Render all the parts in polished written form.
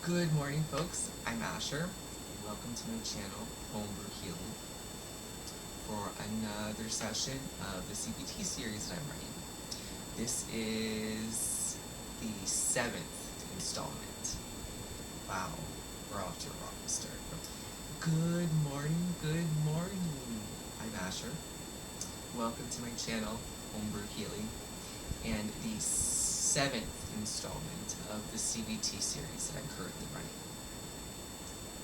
Good morning, folks. I'm Asher. Welcome to my channel, Homebrew Healing, for another session of the CBT series that I'm running. This is the 7th installment. Wow, we're off to a rocky start. Good morning, good morning. I'm Asher. Welcome to my channel, Homebrew Healing, and the 7th installment of the CBT series that I'm currently running.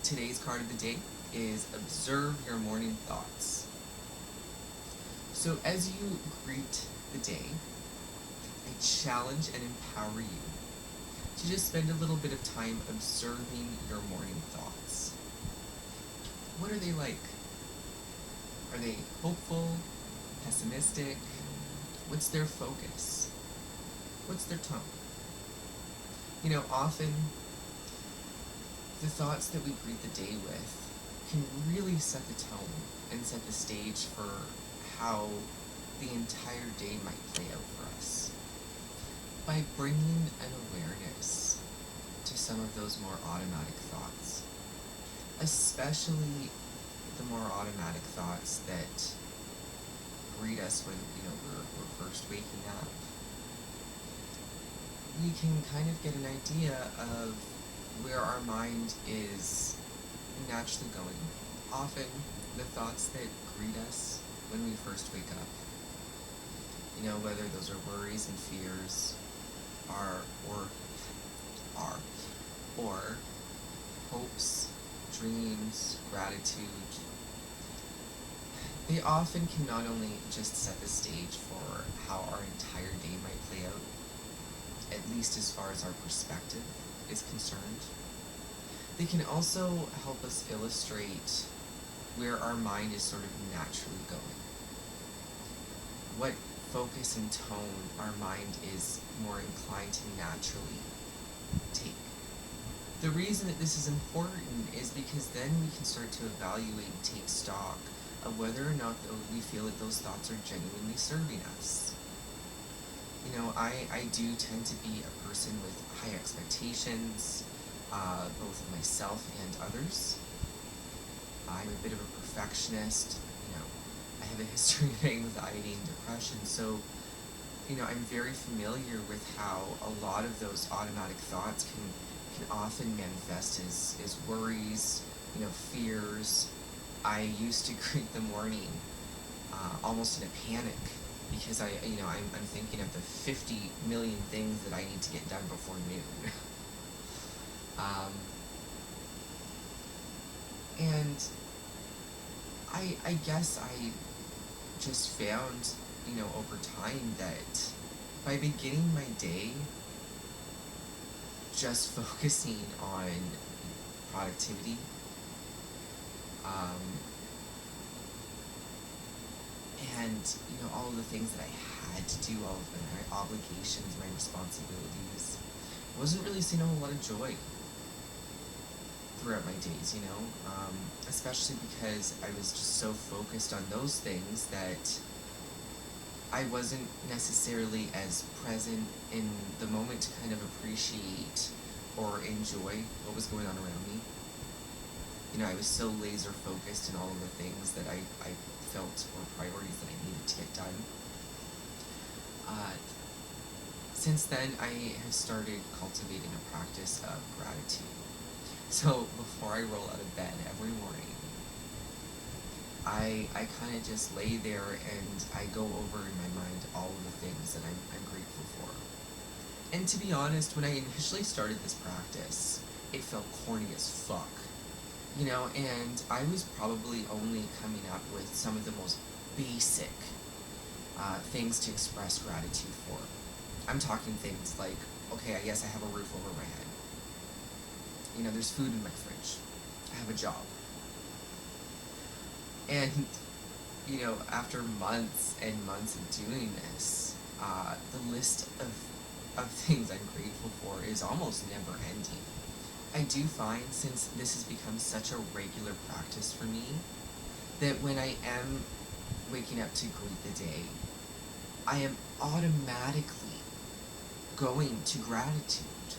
Today's card of the day is Observe Your Morning Thoughts. So as you greet the day, I challenge and empower you to just spend a little bit of time observing your morning thoughts. What are they like? Are they hopeful, pessimistic? What's their focus? What's their tone? You know, often the thoughts that we greet the day with can really set the tone and set the stage for how the entire day might play out for us. By bringing an awareness to some of those more automatic thoughts, especially the more automatic thoughts that greet us when we're first waking up, we can kind of get an idea of where our mind is naturally going. Often, the thoughts that greet us when we first wake up, whether those are worries and fears, or hopes, dreams, gratitude, they often can not only just set the stage for how our entire day might play out, at least as far as our perspective is concerned, they can also help us illustrate where our mind is sort of naturally going. What focus and tone our mind is more inclined to naturally take. The reason that this is important is because then we can start to evaluate and take stock of whether or not we feel that those thoughts are genuinely serving us. I do tend to be a person with high expectations, both of myself and others. I'm a bit of a perfectionist. I have a history of anxiety and depression, so I'm very familiar with how a lot of those automatic thoughts can often manifest as worries, fears. I used to greet the morning almost in a panic, because I'm thinking of the 50 million things that I need to get done before noon. And I guess I just found, over time, that by beginning my day just focusing on productivity, and all of the things that I had to do, all of my obligations, my responsibilities, I wasn't really seeing a whole lot of joy throughout my days, especially because I was just so focused on those things that I wasn't necessarily as present in the moment to kind of appreciate or enjoy what was going on around me. I was so laser focused in all of the things that I felt were priorities that I needed to get done. Since then, I have started cultivating a practice of gratitude. So before I roll out of bed every morning, I kind of just lay there and I go over in my mind all of the things that I'm grateful for. And to be honest, when I initially started this practice, it felt corny as fuck. And I was probably only coming up with some of the most basic things to express gratitude for. I'm talking things like, okay, I guess I have a roof over my head. There's food in my fridge. I have a job. And, after months and months of doing this, the list of things I'm grateful for is almost never ending. I do find, since this has become such a regular practice for me, that when I am waking up to greet the day, I am automatically going to gratitude.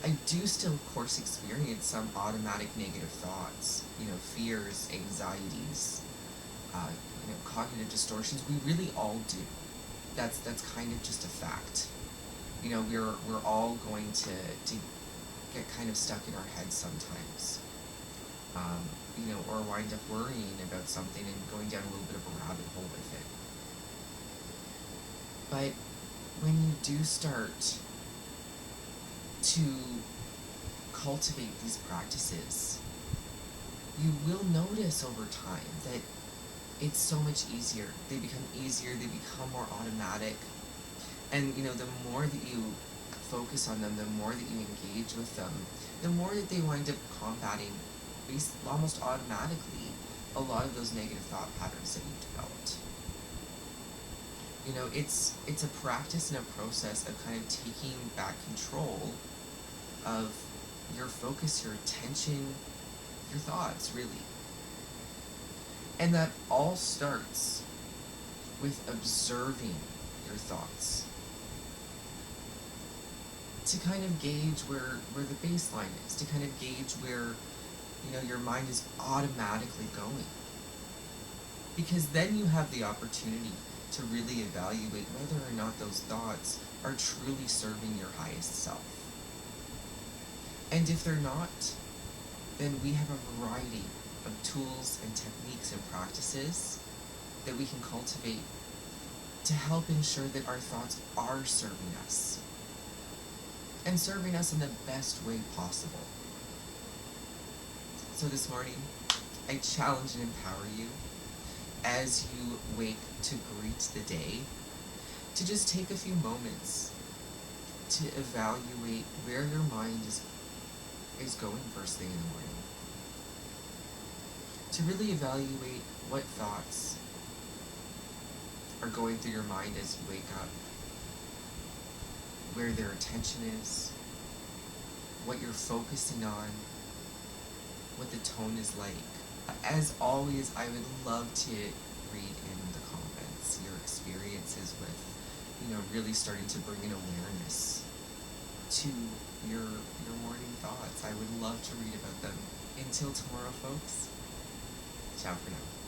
I do still, of course, experience some automatic negative thoughts, fears, anxieties, cognitive distortions. We really all do. That's kind of just a fact. We're all going to get kind of stuck in our heads sometimes. Or wind up worrying about something and going down a little bit of a rabbit hole with it. But when you do start to cultivate these practices, you will notice over time that it's so much easier. They become easier, they become more automatic. And the more that you focus on them, the more that you engage with them, the more that they wind up combating almost automatically a lot of those negative thought patterns that you've developed. It's a practice and a process of kind of taking back control of your focus, your attention, your thoughts, really. And that all starts with observing your thoughts, to kind of gauge where the baseline is, to kind of gauge where your mind is automatically going. Because then you have the opportunity to really evaluate whether or not those thoughts are truly serving your highest self. And if they're not, then we have a variety of tools and techniques and practices that we can cultivate to help ensure that our thoughts are serving us, and serving us in the best way possible. So this morning, I challenge and empower you, as you wake to greet the day, to just take a few moments to evaluate where your mind is going first thing in the morning. To really evaluate what thoughts are going through your mind as you wake up, where their attention is, what you're focusing on, what the tone is like. As always, I would love to read in the comments your experiences with, really starting to bring an awareness to your morning thoughts. I would love to read about them. Until tomorrow, folks, ciao for now.